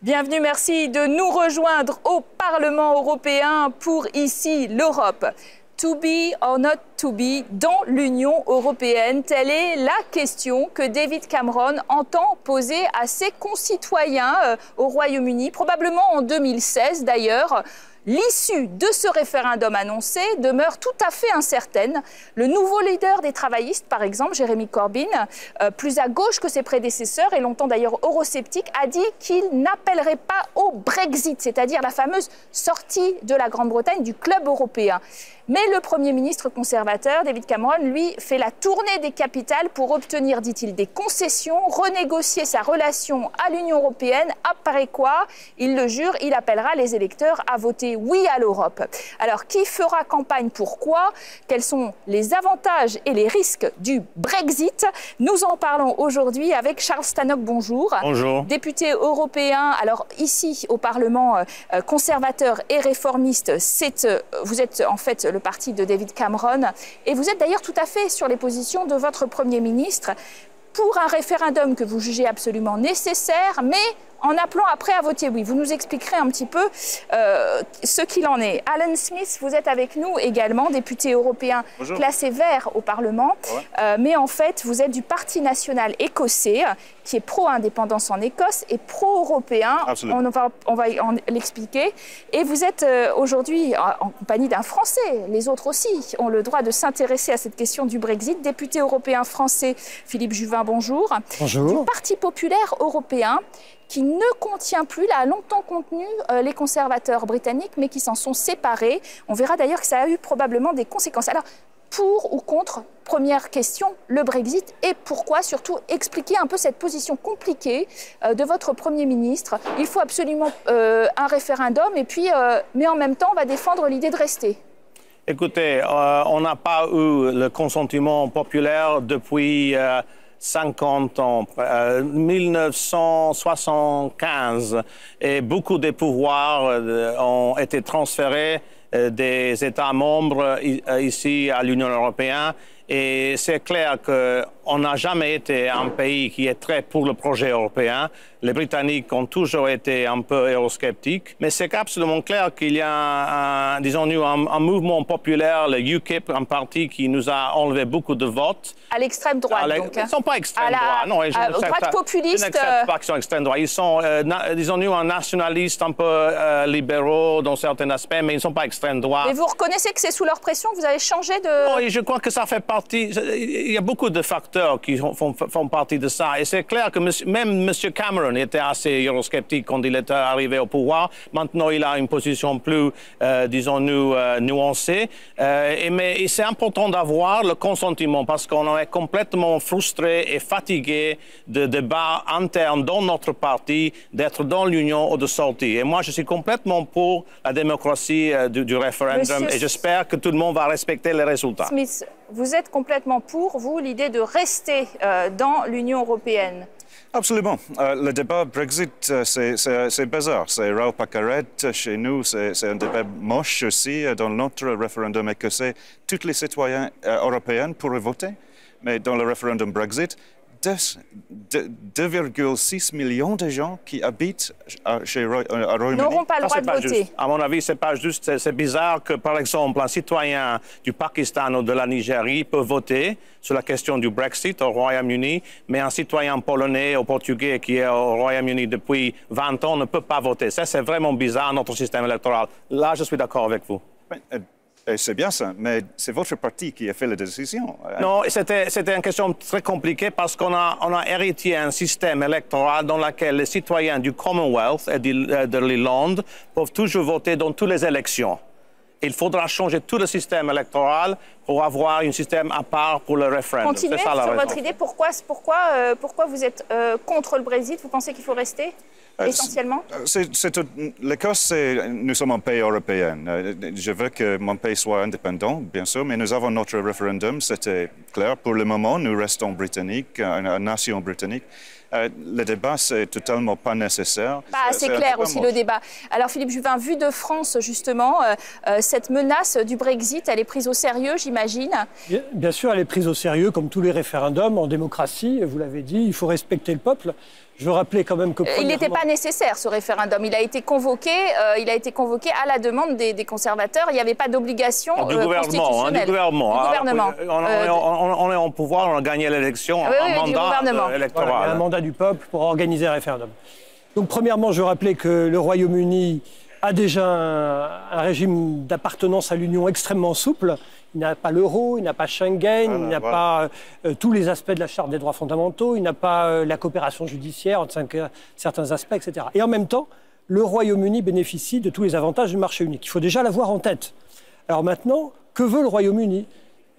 Bienvenue, merci de nous rejoindre au Parlement européen pour ici l'Europe. To be or not to be dans l'Union européenne, telle est la question que David Cameron entend poser à ses concitoyens au Royaume-Uni, probablement en 2016 d'ailleurs. L'issue de ce référendum annoncé demeure tout à fait incertaine. Le nouveau leader des travaillistes, par exemple, Jeremy Corbyn, plus à gauche que ses prédécesseurs et longtemps d'ailleurs eurosceptique, a dit qu'il n'appellerait pas au Brexit, c'est-à-dire la fameuse sortie de la Grande-Bretagne du club européen. Mais le Premier ministre conservateur, David Cameron, lui, fait la tournée des capitales pour obtenir, dit-il, des concessions, renégocier sa relation à l'Union européenne, après quoi, il le jure, il appellera les électeurs à voter oui à l'Europe. Alors, qui fera campagne pourquoi? Quels sont les avantages et les risques du Brexit? Nous en parlons aujourd'hui avec Charles Tannock, bonjour. Bonjour. Député européen, alors ici au Parlement conservateur et réformiste, vous êtes en fait le parti de David Cameron et vous êtes d'ailleurs tout à fait sur les positions de votre Premier ministre pour un référendum que vous jugez absolument nécessaire, mais en appelant après à voter oui. Vous nous expliquerez un petit peu ce qu'il en est. Alan Smith, vous êtes avec nous également, député européen. Bonjour. Classé vert au Parlement, mais en fait, vous êtes du Parti national écossais, qui est pro-indépendance en Écosse et pro-européen. On va l'expliquer. Et vous êtes aujourd'hui en compagnie d'un Français. Les autres aussi ont le droit de s'intéresser à cette question du Brexit. Député européen français, Philippe Juvin, bonjour. Bonjour. Du Parti populaire européen, qui ne contient plus, là, a longtemps contenu les conservateurs britanniques, mais qui s'en sont séparés. On verra d'ailleurs que ça a eu probablement des conséquences. Alors, pour ou contre, première question, le Brexit, et pourquoi surtout expliquer un peu cette position compliquée de votre Premier ministre. Il faut absolument un référendum, et puis, mais en même temps, on va défendre l'idée de rester. Écoutez, on n'a pas eu le consentement populaire depuis 50 ans, 1975, et beaucoup de pouvoirs ont été transférés des États membres ici à l'Union européenne. Et c'est clair qu'on n'a jamais été un pays qui est très pour le projet européen. Les Britanniques ont toujours été un peu eurosceptiques. Mais c'est absolument clair qu'il y a un mouvement populaire, le UKIP, un parti qui nous a enlevé beaucoup de votes. À l'extrême droite, donc. Ils ne sont pas extrême droite. Non, droite populiste. Je n'accepte pas qu'ils sont extrême droite. Ils sont, disons-nous, un nationaliste un peu libéraux dans certains aspects, mais ils ne sont pas extrême droite. Et vous reconnaissez que c'est sous leur pression que vous avez changé de... Oui, je crois que ça fait partie. Il y a beaucoup de facteurs qui font partie de ça. Et c'est clair que même M. Cameron était assez eurosceptique quand il est arrivé au pouvoir. Maintenant, il a une position plus, disons-nous, nuancée. Mais c'est important d'avoir le consentement parce qu'on est complètement frustré et fatigué de débats internes dans notre parti, d'être dans l'Union ou de sortir. Et moi, je suis complètement pour la démocratie du référendum et j'espère que tout le monde va respecter les résultats. Smith, vous êtes complètement pour, vous, l'idée de rester dans l'Union européenne? Absolument. Le débat Brexit, c'est bizarre. C'est Raoul Pacaret chez nous, c'est un débat moche aussi. Dans notre référendum écossais, tous les citoyens européens pourraient voter. Mais dans le référendum Brexit, 2,6 millions de gens qui habitent chez Royaume-Uni n'auront pas le droit de voter. À mon avis, c'est pas juste. C'est bizarre que, par exemple, un citoyen du Pakistan ou de la Nigérie peut voter sur la question du Brexit au Royaume-Uni, mais un citoyen polonais ou portugais qui est au Royaume-Uni depuis 20 ans ne peut pas voter. Ça, c'est vraiment bizarre, notre système électoral. Là, je suis d'accord avec vous. C'est bien ça, mais c'est votre parti qui a fait la décision. Non, c'était une question très compliquée parce qu'on a hérité un système électoral dans lequel les citoyens du Commonwealth et de l'Irlande peuvent toujours voter dans toutes les élections. Il faudra changer tout le système électoral pour avoir un système à part pour le référendum. Continuez sur votre idée. Pourquoi vous êtes contre le Brexit? Vous pensez qu'il faut rester essentiellement? L'Écosse, nous sommes un pays européen. Je veux que mon pays soit indépendant, bien sûr, mais nous avons notre référendum, c'était clair. Pour le moment, nous restons britanniques, une nation britannique. Le débat, c'est totalement pas nécessaire. C'est clair aussi le débat. Alors Philippe Juvin, vu de France justement, cette menace du Brexit, elle est prise au sérieux, j'imagine? Bien sûr, elle est prise au sérieux, comme tous les référendums en démocratie. Vous l'avez dit, il faut respecter le peuple. Je veux rappeler quand même que... Il n'était pas nécessaire, ce référendum. Il a été convoqué à la demande des conservateurs. Il n'y avait pas d'obligation constitutionnelle. Du gouvernement. Du gouvernement. On est en pouvoir, on a gagné l'élection, un mandat électoral. Voilà, un mandat du peuple pour organiser un référendum. Donc, premièrement, je veux rappeler que le Royaume-Uni a déjà un régime d'appartenance à l'Union extrêmement souple. Il n'a pas l'euro, il n'a pas Schengen, il n'a pas tous les aspects de la Charte des droits fondamentaux, il n'a pas la coopération judiciaire entre certains aspects, etc. Et en même temps, le Royaume-Uni bénéficie de tous les avantages du marché unique. Il faut déjà l'avoir en tête. Alors maintenant, que veut le Royaume-Uni ?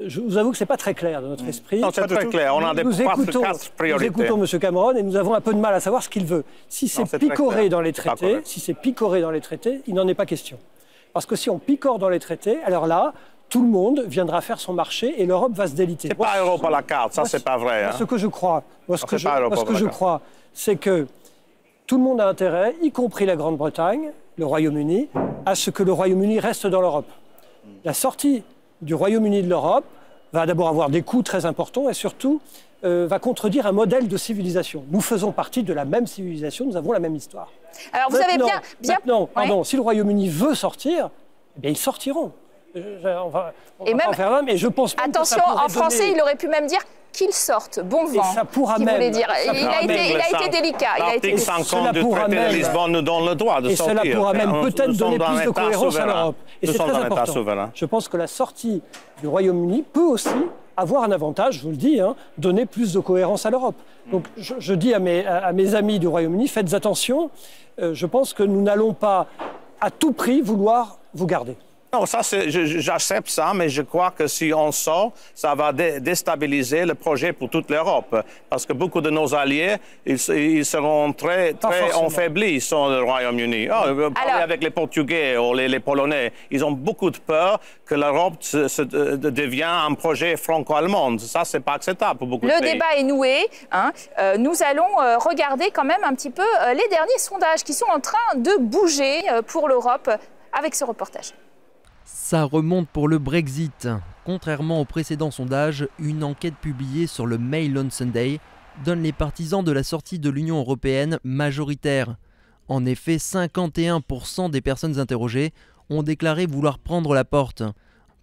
Je vous avoue que ce n'est pas très clair dans notre esprit. Non, c'est très clair. On a nous écoutons M. Cameron et nous avons un peu de mal à savoir ce qu'il veut. Si c'est picoré dans les traités, il n'en est pas question. Parce que si on picore dans les traités, alors là, tout le monde viendra faire son marché et l'Europe va se déliter. C'est pas Europe à la carte, ça c'est pas vrai. Ce que je crois, c'est que tout le monde a intérêt, y compris la Grande-Bretagne, le Royaume-Uni, à ce que le Royaume-Uni reste dans l'Europe. La sortie du Royaume-Uni de l'Europe va d'abord avoir des coûts très importants et surtout va contredire un modèle de civilisation. Nous faisons partie de la même civilisation, nous avons la même histoire. Alors vous avez bien... Maintenant, si le Royaume-Uni veut sortir, eh bien ils sortiront. On va faire mais je pense même attention, que ça en français, il aurait pu même dire qu'ils sortent. Bon vent. Et ça pourra même. Voulait dire. Il a été délicat. L'article 50 du traité de Lisbonne nous donne le droit de sortir. Et cela pourra même peut-être donner plus de cohérence à l'Europe. Et c'est très important. Je pense que la sortie du Royaume-Uni peut aussi avoir un avantage, je vous le dis, donner plus de cohérence à l'Europe. Donc je dis à mes amis du Royaume-Uni, faites attention. Je pense que nous n'allons pas à tout prix vouloir vous garder. Non, ça, j'accepte ça, mais je crois que si on sort, ça va déstabiliser le projet pour toute l'Europe. Parce que beaucoup de nos alliés, ils seront très affaiblis sans le Royaume-Uni. Parlez avec les Portugais ou les Polonais. Ils ont beaucoup de peur que l'Europe devienne un projet franco-allemand. Ça, c'est pas acceptable pour beaucoup de pays. Le débat est noué. Nous allons regarder quand même un petit peu les derniers sondages qui sont en train de bouger pour l'Europe avec ce reportage. Ça remonte pour le Brexit. Contrairement au précédent sondage, une enquête publiée sur le Mail on Sunday donne les partisans de la sortie de l'Union européenne majoritaires. En effet, 51% des personnes interrogées ont déclaré vouloir prendre la porte.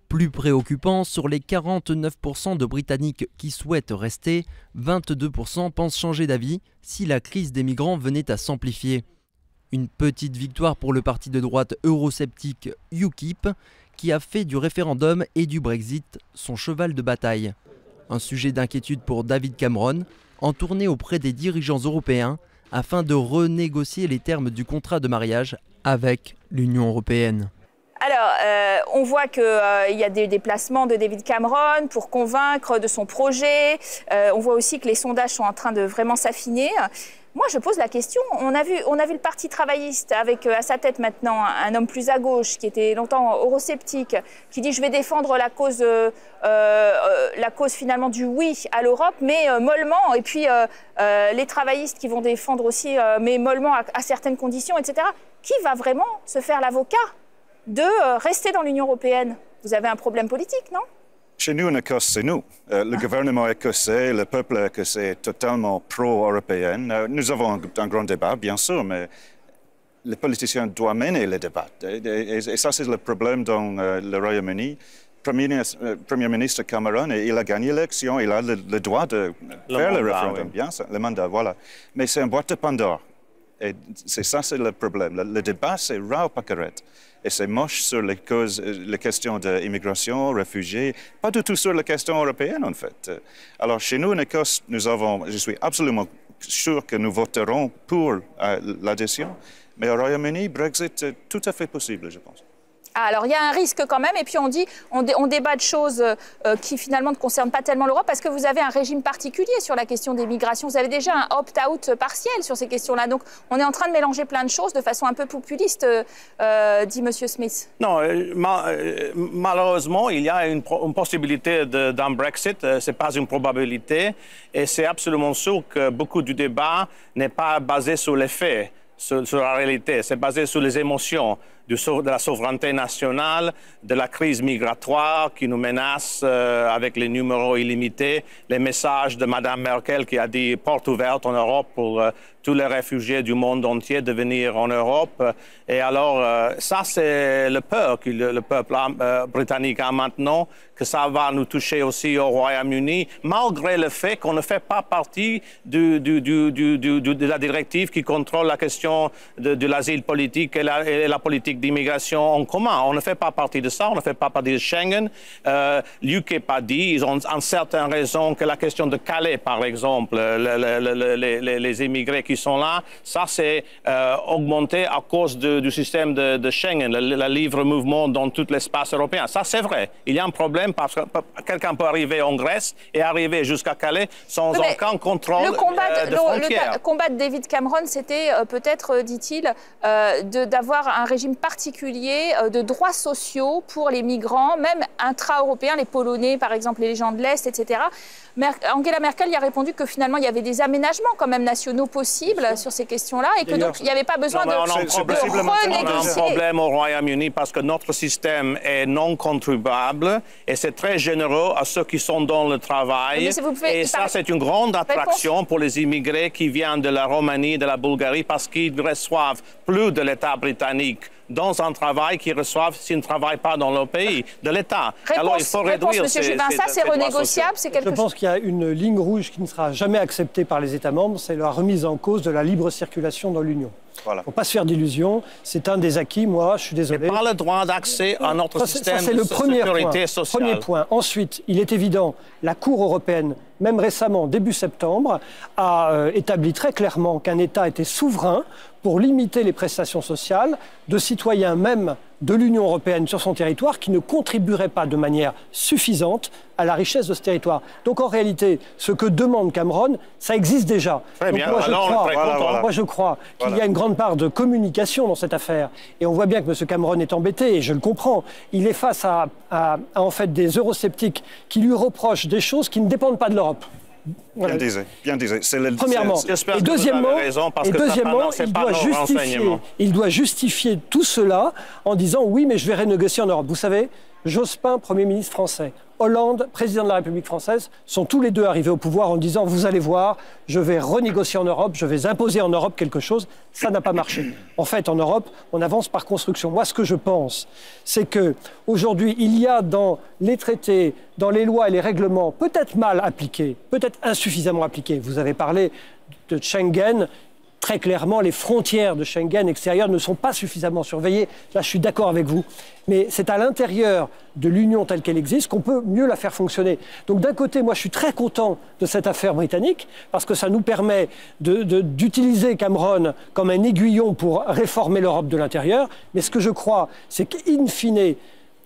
Plus préoccupant, sur les 49% de Britanniques qui souhaitent rester, 22% pensent changer d'avis si la crise des migrants venait à s'amplifier. Une petite victoire pour le parti de droite eurosceptique UKIP, qui a fait du référendum et du Brexit son cheval de bataille. Un sujet d'inquiétude pour David Cameron, en tournée auprès des dirigeants européens afin de renégocier les termes du contrat de mariage avec l'Union européenne. Alors, on voit qu'il y a des déplacements de David Cameron pour convaincre de son projet. On voit aussi que les sondages sont en train de vraiment s'affiner. Moi, je pose la question. On a vu le Parti travailliste avec à sa tête maintenant un homme plus à gauche qui était longtemps eurosceptique, qui dit je vais défendre la cause finalement du oui à l'Europe, mais mollement. Et puis les travaillistes qui vont défendre aussi, mais mollement à certaines conditions, etc. Qui va vraiment se faire l'avocat de rester dans l'Union européenne? Vous avez un problème politique, non? Chez nous, en Écosse, c'est nous. Le gouvernement écossais, le peuple écossais est totalement pro-européen. Nous avons un grand débat, bien sûr, mais les politiciens doivent mener le débat. Et ça, c'est le problème dans le Royaume-Uni. Premier ministre Cameron, il a gagné l'élection, il a le droit de faire le référendum, bien sûr, le mandat, voilà. Mais c'est une boîte de Pandore. Et c'est le problème. Le débat, c'est rare pacarette. Et c'est moche sur les questions d'immigration, réfugiés, pas du tout sur les questions européennes, en fait. Alors, chez nous, en Écosse, je suis absolument sûr que nous voterons pour l'adhésion. Mais au Royaume-Uni, Brexit est tout à fait possible, je pense. Alors, il y a un risque quand même, et puis on débat de choses qui finalement ne concernent pas tellement l'Europe, parce que vous avez un régime particulier sur la question des migrations. Vous avez déjà un opt-out partiel sur ces questions-là. Donc, on est en train de mélanger plein de choses de façon un peu populiste, dit M. Smith. Non, malheureusement, il y a une possibilité d'un Brexit. Ce n'est pas une probabilité. Et c'est absolument sûr que beaucoup du débat n'est pas basé sur les faits, sur la réalité. C'est basé sur les émotions de la souveraineté nationale, de la crise migratoire qui nous menace avec les numéros illimités, les messages de Mme Merkel qui a dit porte ouverte en Europe pour tous les réfugiés du monde entier de venir en Europe. Et alors, ça, c'est le peur que le peuple britannique a maintenant, que ça va nous toucher aussi au Royaume-Uni, malgré le fait qu'on ne fait pas partie de la directive qui contrôle la question de l'asile politique et la politique d'immigration en commun. On ne fait pas partie de ça, on ne fait pas partie de Schengen. L'UKIP a dit, ils ont en certaines raisons, que la question de Calais, par exemple, les immigrés qui sont là, ça c'est augmenté à cause du système de Schengen, le libre mouvement dans tout l'espace européen. Ça c'est vrai. Il y a un problème parce que quelqu'un peut arriver en Grèce et arriver jusqu'à Calais sans aucun contrôle de frontières. Le combat de David Cameron, c'était peut-être, dit-il, d'avoir un régime particulier de droits sociaux pour les migrants, même intra-européens, les Polonais par exemple, les gens de l'Est, etc. Angela Merkel y a répondu que finalement il y avait des aménagements quand même nationaux possibles sur ces questions-là et que donc il n'y avait pas besoin de renégocier. On a un problème au Royaume-Uni parce que notre système est non contribuable et c'est très généreux à ceux qui sont dans le travail. Et ça, c'est une grande attraction pour les immigrés qui viennent de la Roumanie, de la Bulgarie, parce qu'ils reçoivent plus de l'État britannique dans un travail qu'ils reçoivent s'ils ne travaillent pas dans leur pays, de l'État. Alors il faut réduire Monsieur Juvin, ça c'est renégociable, c'est quelque chose. Je pense qu'il y a une ligne rouge qui ne sera jamais acceptée par les États membres, c'est la remise en cause de la libre circulation dans l'Union. Il ne faut pas se faire d'illusions, c'est un des acquis, moi, je suis désolé. Mais pas le droit d'accès à notre système de sécurité sociale. Premier point. Ensuite, il est évident, la Cour européenne, même récemment, début septembre, a établi très clairement qu'un État était souverain pour limiter les prestations sociales de citoyens même de l'Union européenne sur son territoire qui ne contribueraient pas de manière suffisante à la richesse de ce territoire. Donc en réalité, ce que demande Cameron, ça existe déjà. Très bien. Moi je crois qu'il y a une grande part de communication dans cette affaire. Et on voit bien que M. Cameron est embêté, et je le comprends. Il est face à en fait des eurosceptiques qui lui reprochent des choses qui ne dépendent pas de l'Europe. Voilà. Bien dit. Premièrement. Et deuxièmement, il doit justifier tout cela en disant oui, mais je vais renégocier en Europe. Vous savez, Jospin, Premier ministre français, Hollande, président de la République française, sont tous les deux arrivés au pouvoir en disant « Vous allez voir, je vais renégocier en Europe, je vais imposer en Europe quelque chose ». Ça n'a pas marché. En fait, en Europe, on avance par construction. Moi, ce que je pense, c'est qu'aujourd'hui, il y a dans les traités, dans les lois et les règlements, peut-être mal appliqués, peut-être insuffisamment appliqués. Vous avez parlé de Schengen. Très clairement, les frontières de Schengen extérieures ne sont pas suffisamment surveillées. Là, je suis d'accord avec vous. Mais c'est à l'intérieur de l'Union telle qu'elle existe qu'on peut mieux la faire fonctionner. Donc d'un côté, moi, je suis très content de cette affaire britannique parce que ça nous permet d'utiliser Cameron comme un aiguillon pour réformer l'Europe de l'intérieur. Mais ce que je crois, c'est qu'in fine,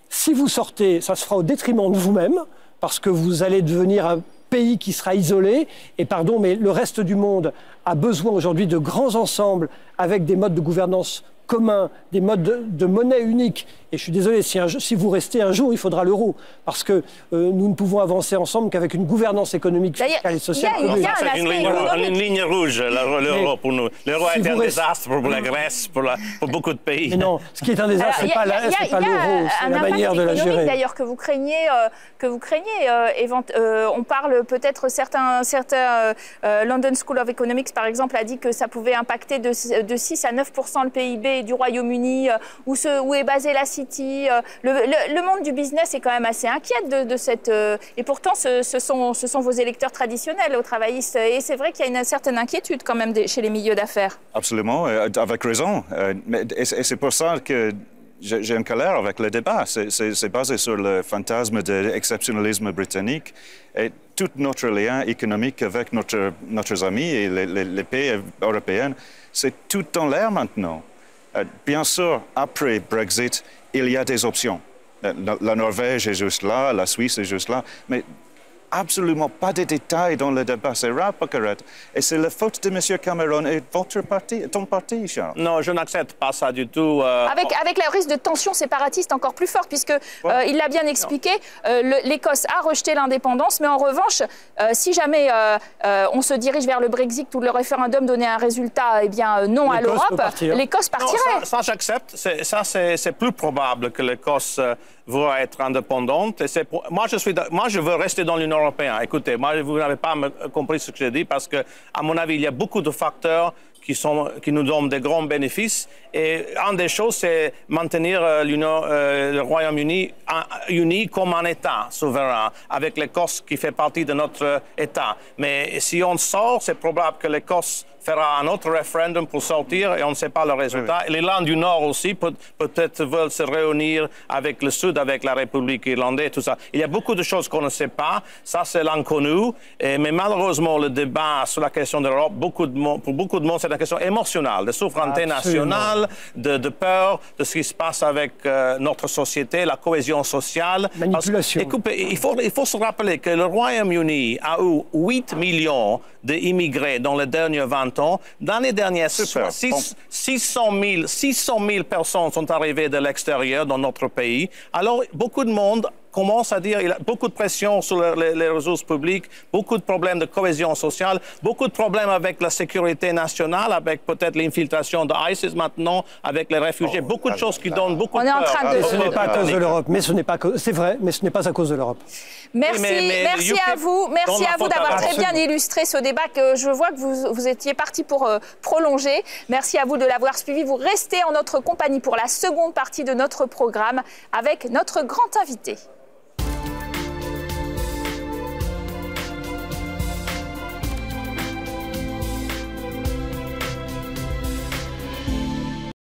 si vous sortez, ça se fera au détriment de vous-même parce que vous allez devenir un pays qui sera isolé, et pardon, mais le reste du monde a besoin aujourd'hui de grands ensembles avec des modes de gouvernance communs, des modes de monnaie unique. Et je suis désolé, si vous restez un jour, il faudra l'euro. Parce que nous ne pouvons avancer ensemble qu'avec une gouvernance économique, fiscale et sociale. C'est une ligne rouge, l'euro pour nous. L'euro est un désastre pour la Grèce, pour beaucoup de pays. Mais non, ce qui est un désastre, ce n'est pas l'euro, c'est la manière de la gérer. D'ailleurs, que vous craignez. On parle peut-être certains London School of Economics, par exemple, a dit que ça pouvait impacter de 6 à 9% le PIB du Royaume-Uni, où est basée la City. Le monde du business est quand même assez inquiet de cette... et pourtant, ce sont vos électeurs traditionnels aux travaillistes. Et c'est vrai qu'il y a une certaine inquiétude quand même chez les milieux d'affaires. Absolument, avec raison. Et c'est pour ça que j'ai une colère avec le débat. C'est basé sur le fantasme de l'exceptionnalisme britannique. Et tout notre lien économique avec nos amis et les pays européens, c'est tout en l'air maintenant. Bien sûr, après Brexit, il y a des options. La Norvège est juste là, la Suisse est juste là, mais absolument pas de détails dans le débat. C'est rare, Margaret. Et c'est la faute de M. Cameron et votre parti, ton parti, Charles. Non, je n'accepte pas ça du tout. Avec le risque de tension séparatiste encore plus forte, puisque il l'a bien expliqué, l'Écosse a rejeté l'indépendance, mais en revanche, si jamais on se dirige vers le Brexit ou le référendum donnait un résultat non à l'Europe, l'Écosse partirait. Non, ça j'accepte. C'est plus probable que l'Écosse va être indépendante. Et moi, je veux rester dans l'Union européenne. Écoutez, vous n'avez pas compris ce que j'ai dit parce que, à mon avis, il y a beaucoup de facteurs qui nous donnent des grands bénéfices. Et une des choses, c'est maintenir le Royaume-Uni uni comme un État souverain, avec l'Écosse qui fait partie de notre État. Mais si on sort, c'est probable que l'Écosse fera un autre référendum pour sortir et on ne sait pas le résultat. Oui. L'Irlande du Nord aussi peut-être veulent se réunir avec le Sud, avec la République irlandaise, tout ça. Il y a beaucoup de choses qu'on ne sait pas. Ça, c'est l'inconnu. Mais malheureusement, le débat sur la question de l'Europe, pour beaucoup de monde, c'est une question émotionnelle, de souveraineté nationale, de peur de ce qui se passe avec notre société, la cohésion sociale. Manipulation. Écoutez, il faut se rappeler que le Royaume-Uni a eu 8 millions d'immigrés dans les derniers 20 ans. L'année dernière, 600 000 personnes sont arrivées de l'extérieur dans notre pays. Alors, beaucoup de monde commence à dire, il y a beaucoup de pression sur les ressources publiques, beaucoup de problèmes de cohésion sociale, beaucoup de problèmes avec la sécurité nationale, avec peut-être l'infiltration de ISIS maintenant, avec les réfugiés, beaucoup de choses qui donnent beaucoup de peur. On est en train de... Ce n'est pas à cause de l'Europe, mais ce n'est pas... C'est vrai, mais ce n'est pas à cause de l'Europe. Merci, merci à vous d'avoir très bien illustré ce débat que je vois que vous étiez parti pour prolonger. Merci à vous de l'avoir suivi. Vous restez en notre compagnie pour la seconde partie de notre programme avec notre grand invité.